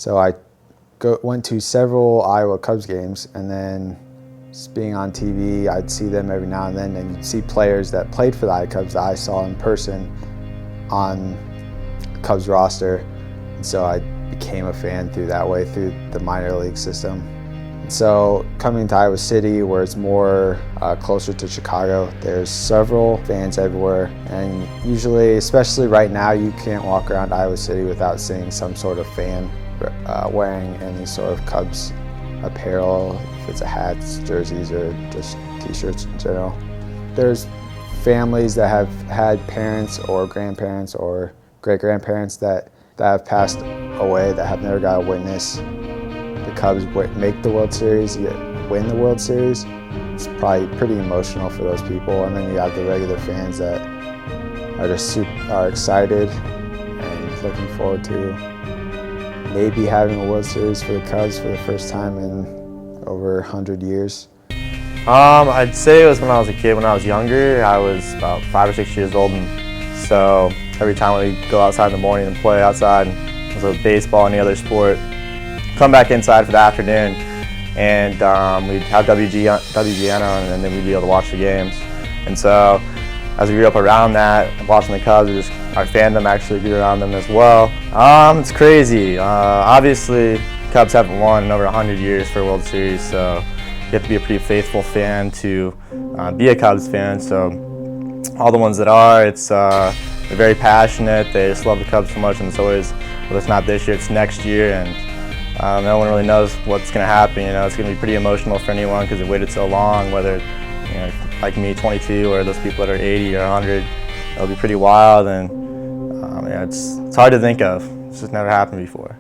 So I went to several Iowa Cubs games, and then just being on TV, I'd see them every now and then, and you'd see players that played for the Iowa Cubs that I saw in person on the Cubs roster. And so I became a fan through that way, through the minor league system. And so coming to Iowa City, where it's more closer to Chicago, there's several fans everywhere. And usually, especially right now, you can't walk around Iowa City without seeing some sort of fan wearing any sort of Cubs apparel, if it's a hats, jerseys, or just t-shirts in general. There's families that have had parents or grandparents or great-grandparents that have passed away, that have never got to witness the Cubs make the World Series, yet win the World Series. It's probably pretty emotional for those people. And then you have the regular fans that are excited and looking forward to maybe having a World Series for the Cubs for the first time in over 100 years. I'd say it was when I was a kid. When I was younger, I was about 5 or 6 years old, and so every time we'd go outside in the morning and play outside, whether it was baseball or any other sport, come back inside for the afternoon, and we'd have WGN on, and then we'd be able to watch the games. And so as we grew up around that, watching the Cubs, our fandom actually grew around them as well. It's crazy. Obviously, Cubs haven't won in over 100 years for a World Series, so you have to be a pretty faithful fan to be a Cubs fan. So all the ones that are, they're very passionate. They just love the Cubs so much, and it's always, well, it's not this year, it's next year, and no one really knows what's going to happen. It's going to be pretty emotional for anyone because they waited so long, whether like me, 22, or those people that are 80 or 100. It'll be pretty wild, and it's hard to think of. It's just never happened before.